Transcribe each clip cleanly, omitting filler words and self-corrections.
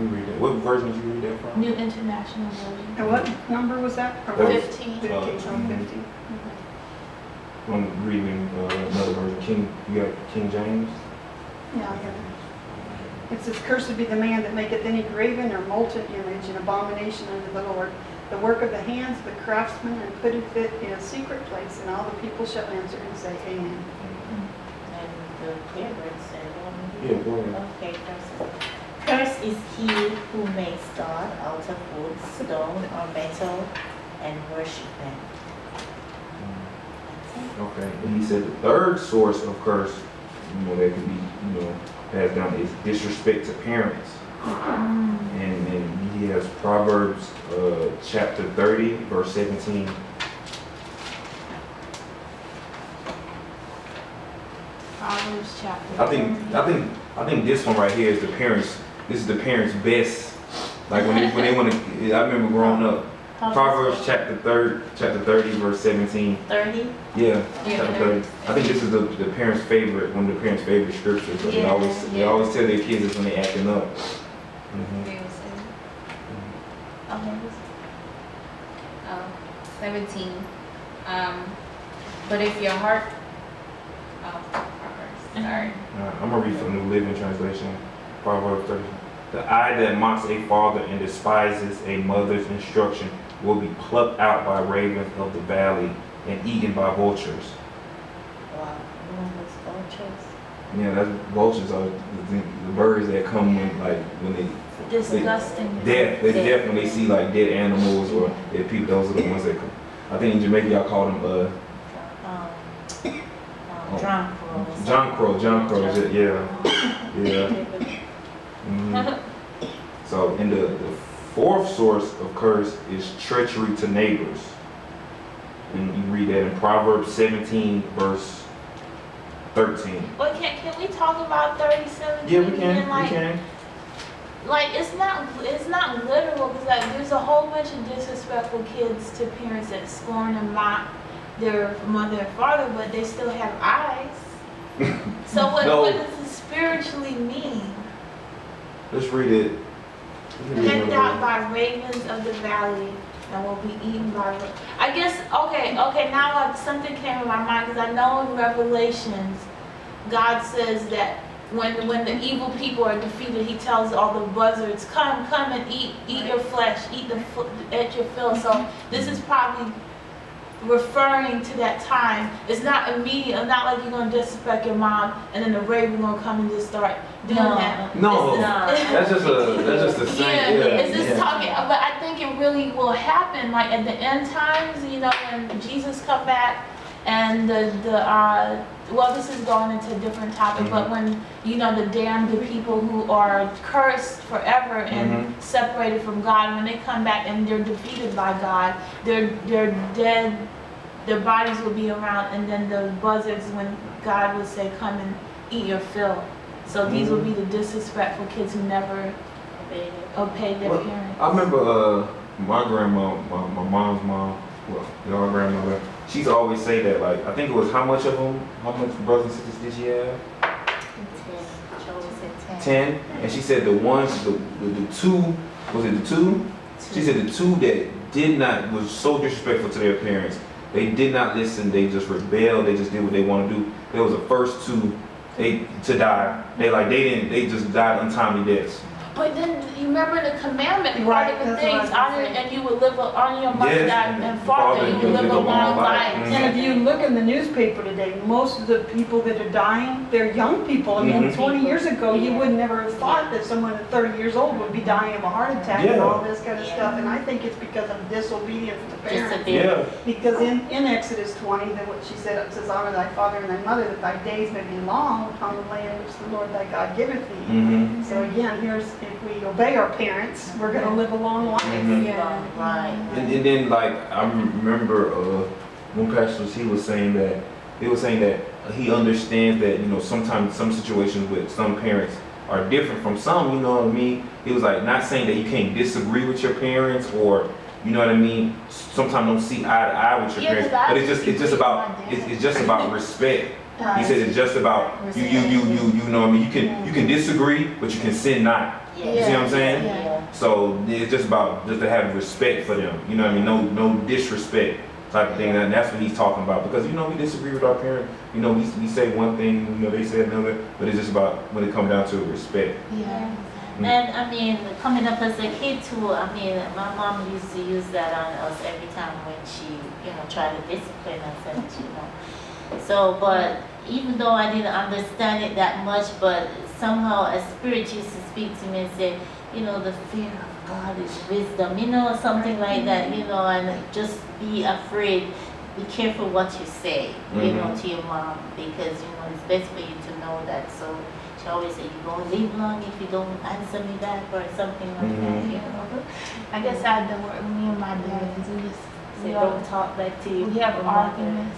me read that. What version did you read that from? New International Version. And what number was that? Or That was- 15. 15, Mhm. 50. I'm reading another version. You got King James? Yeah, I got it. It says, "Cursed be the man that maketh any graven or molten image, an abomination unto the Lord, the work of the hands of the craftsman, and putteth it in a secret place, and all the people shall answer and say, Amen." And the prayer words said, Yeah, go ahead. okay, cursed is he who makes God out of wood, stone, or metal, and worship them. Okay. And he said the third source of curse, that could be, passed down is disrespect to parents. And he has Proverbs chapter 30, verse 17. Proverbs chapter. I think this one right here is the parents. This is the parents' best. Like when they want to. I remember growing up. Proverbs chapter 30, verse 17. 30? Yeah, Yeah, chapter 30. I think this is the parents' favorite, one of the parents' favorite scriptures. But they Yeah, always tell their kids this when they acting up. Oh, 17. But if your heart, sorry. I'm gonna read from New Living Translation. Proverbs 30. The eye that mocks a father and despises a mother's instruction will be plucked out by ravens of the valley and eaten by vultures. Wow. Vultures. Yeah, that's vultures are the birds that come when they Disgusting. death. They definitely see like dead animals or dead people. Those are the ones that come. I think in Jamaica y'all call them Drunk crows. John crows. Yeah. Mhm. So, and the fourth source of curse is treachery to neighbors. And you read that in Proverbs 17, verse 13. But can we talk about 37? Yeah, we can. And like it's not literal because there's a whole bunch of disrespectful kids to parents that scorn and mock their mother and father, but they still have eyes. So what does it spiritually mean? Let's read it. Pecked out by ravens of the valley and will be eaten by. I guess okay. Now something came in my mind because I know in Revelations, God says that when the evil people are defeated, He tells all the buzzards, come and eat your flesh, eat your fill. So this is probably referring to that time. It's not immediate. It's not like you're gonna disrespect your mom and then the raven gonna come and just start doing that. No, It's- that's just a saying. yeah, it's just talking, but I think it really will happen, like at the end times, when Jesus come back and well, this is going into a different topic, but when, the damned people who are cursed forever and separated from God, when they come back and they're defeated by God, they're dead, their bodies will be around, and then the buzzards, when God would say, come and eat your fill. So these would be the disrespectful kids who never obey their parents. I remember my grandma, my mom's mom, your grandmother, she's always say that, like, I think it was how much brothers and sisters did she have? 10. And she said the ones, the two, was it the two? She said the two that was so disrespectful to their parents. They did not listen, they just rebelled, they just did what they want to do. They was the first two to die. They just died untimely deaths. But then you remember the commandment part Right, of the that's what I things, was honor, gonna say. and you would live on your mother Yes, and father, you would live a long life. And if you look in the newspaper today, most of the people that are dying, they're young people. I mean, 20 years ago, you would never have thought that someone at 30 years old would be dying of a heart attack and all this kind of stuff. And I think it's because of disobedience to parents. Yeah. Because in Exodus 20, that what she said, it says, honor thy father and thy mother, that thy days may be long upon the land which the Lord thy God giveth thee. Mm-hmm. So again, if we obey our parents, we're going to live a long life. Yeah. Right. And then I remember one pastor he was saying that he understands that sometimes some situations with some parents are different from some. You know what I mean? He was like not saying that you can't disagree with your parents or you know what I mean. Sometimes don't see eye to eye with your Yeah, parents, but it's just about respect. He said it's just about you know what I mean. You can disagree, but you can sin not. You see what I'm saying? Yeah. So it's just about just to have respect for them. You know what I mean? No disrespect type of thing. And that's what he's talking about. Because you know we disagree with our parents. You know we say one thing, you know they say another. But it's just about when it comes down to respect. Yeah. And I mean, coming up as a kid too, I mean, my mom used to use that on us every time when she, you know, tried to discipline us and, you know. So, but even though I didn't understand it that much, but somehow a spirit used to speak to me and say, you know, the fear of God is wisdom, you know, something like that, you know, and just be afraid, be careful what you say, you know, to your mom, because, you know, it's best for you to know that. So she always said, you're going to live long if you don't answer me back or something like that, you know. I guess I do it. Me and my dad, we just So don't talk back to you. we have arguments.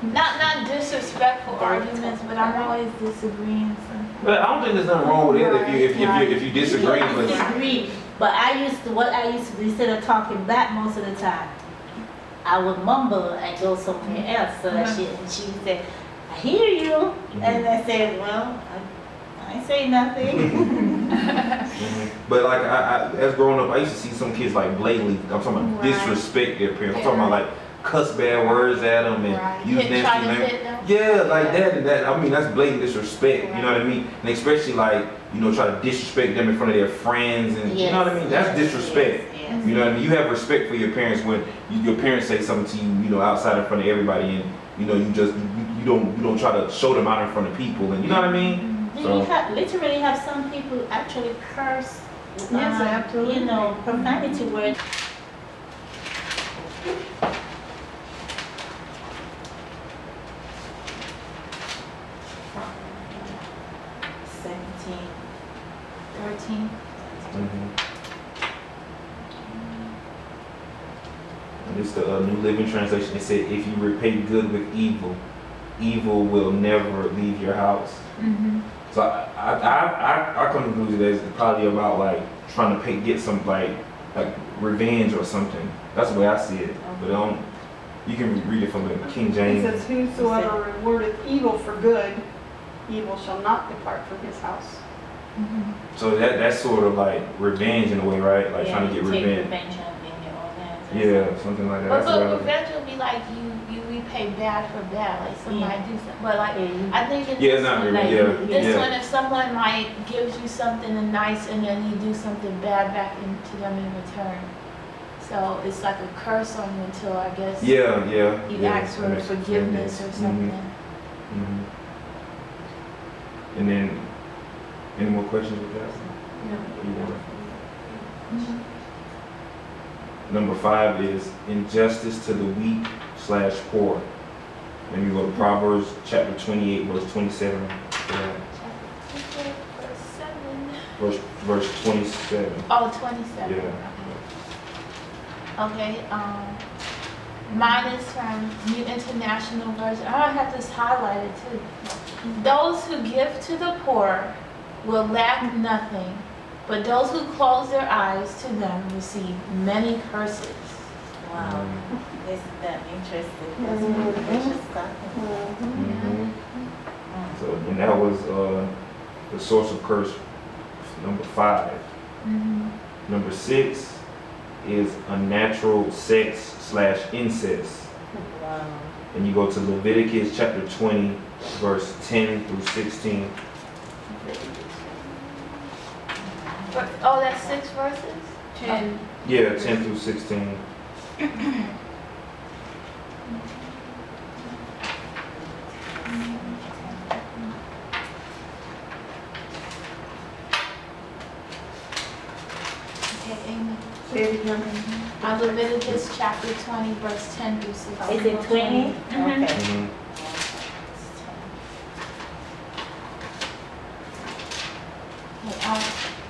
Not disrespectful arguments, but I'm always disagreeing. But I don't think there's nothing wrong with it if you disagree. I But disagree, but what I used to do, instead of talking back most of the time, I would mumble and go somewhere else so that she would say, I hear you. And I said, well, I ain't say nothing. But like I as growing up, I used to see some kids like blatantly. I'm talking about Right. disrespect their parents. I'm talking about like cuss bad words at them and Right. use Try nasty to language. hit them. Yeah, like that and that. I mean, that's blatant disrespect. You know what I mean? And especially like you know, try to disrespect them in front of their friends and you know what I mean? That's disrespect. Yes. You know what I mean? You have respect for your parents when your parents say something to you, you know, outside in front of everybody, and you know, you don't try to show them out in front of people, and you know what I mean? Do So- you literally have some people actually curse? Yes, absolutely. You know, profanity words. From 17. 13. And it's the New Living Translation. It said, if you repay good with evil, evil will never leave your house. Mm-hmm. So I come to the conclusion that it's probably about like trying to get some like revenge or something. That's the way I see it. But you can read it from the King It James. says, whosoever rewardeth evil for good, evil shall not depart from his house. Mm-hmm. So that's sort of like revenge in a way, right? Like trying to get take revenge. revenge in your own hands. Yeah, something like that. That's But what I- revenge will be like you repay bad for bad, like somebody do something. But like I think in Yeah, this it's not one, really. like, Yeah, this yeah. one, if someone like gives you something nice and then you do something bad back into them in return, so it's like a curse on you until I guess Yeah. you yeah, ask that for makes forgiveness sense. or something. Mhm. And then, any more questions with that? You want it? Number 5 is injustice to the weak / poor. Then you go to Proverbs chapter 28, verse 27. Verse 27. Oh, 27. Yeah. Okay, mine is from New International Version. I have this highlighted too. Those who give to the poor will lack nothing, but those who close their eyes to them receive many curses. Wow, isn't that interesting? That's really precious stuff. Mhm. So, and that was the source of curse, number 5. Mm-hmm. Number 6 is unnatural sex / incest. Wow. And you go to Leviticus chapter 20, verse 10 through 16. Oh, that's 6 verses? 10. Yeah, 10 through 16. Okay, amen. Say it again. Leviticus chapter 20, verse 10 through 16. Is it 20? Okay. Mhm.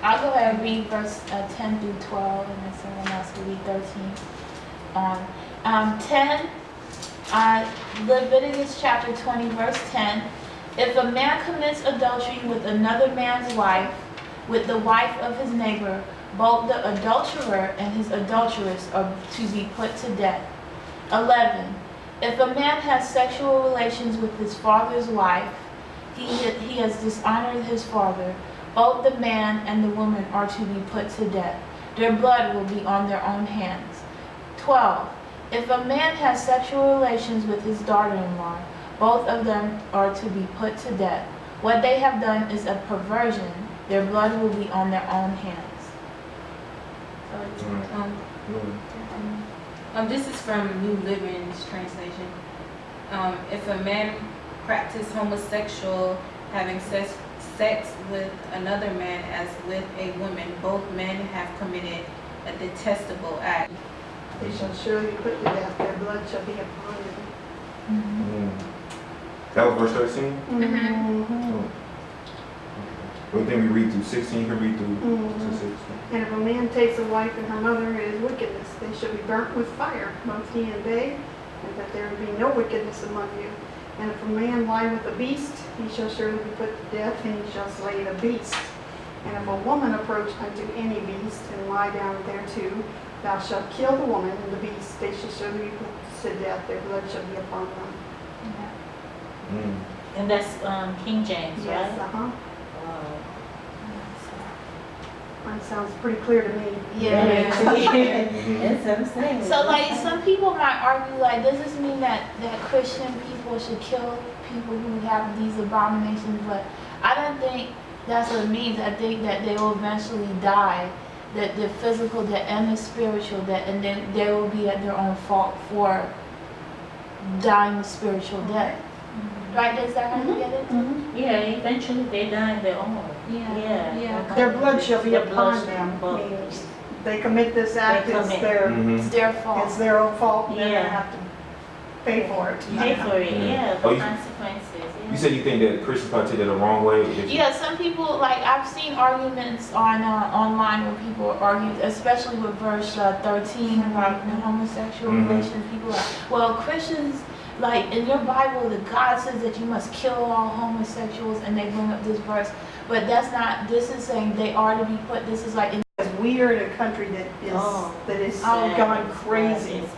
I'll go ahead and read verse 10 through 12, and then someone else will read 13. 10, Leviticus chapter 20, verse 10. If a man commits adultery with another man's wife, with the wife of his neighbor, both the adulterer and his adulteress are to be put to death. 11. If a man has sexual relations with his father's wife, he has dishonored his father. both the man and the woman are to be put to death. Their blood will be on their own hands. 12. If a man has sexual relations with his daughter-in-law, both of them are to be put to death. What they have done is a perversion. Their blood will be on their own hands. This is from New Living Translation. If a man practice homosexual, having sex with another man as with a woman, both men have committed a detestable act. They shall surely put to death, their blood shall be upon them. That was verse 13? Mhm. But then we read through 16, you can read through to 16. And if a man takes a wife and her mother, it is wickedness. They shall be burnt with fire, both he and they, and that there be no wickedness among you. And if a man lie with a beast, he shall surely be put to death, and he shall slay the beast. And if a woman approach unto any beast and lie down thereto, thou shalt kill the woman and the beast. They shall surely be put to death, their blood shall be upon them. And that's King James, Yes, right? uh-huh. Wow. That sounds pretty clear to me. Yeah. That's what I'm saying. So like some people might argue like, does this mean that Christian people should kill people who have these abominations? But I don't think that's what it means. I think that they will eventually die, that the physical, and the spiritual, and then they will be at their own fault for dying a spiritual death. Right? Is that how you get it? Yeah, eventually they die on their own. Yeah. Their blood shall be Their blood upon them. shall be- Means they commit this act, They it's commit. It's their fault. it's their own fault, and they're Yeah. gonna have to pay for it. Pay for it, yeah, Oh, the you- consequences, yeah. You said you think that Christians probably take that the wrong way? Yeah, some people, like, I've seen arguments on online where people argue, especially with verse 13 about the homosexual relations. People are, well, Christians, like, in your Bible, the God says that you must kill all homosexuals, and they bring up this verse. But that's not, this is saying they are to be put, this is like, Because we are in a country that is Oh, gone Yeah, crazy. it's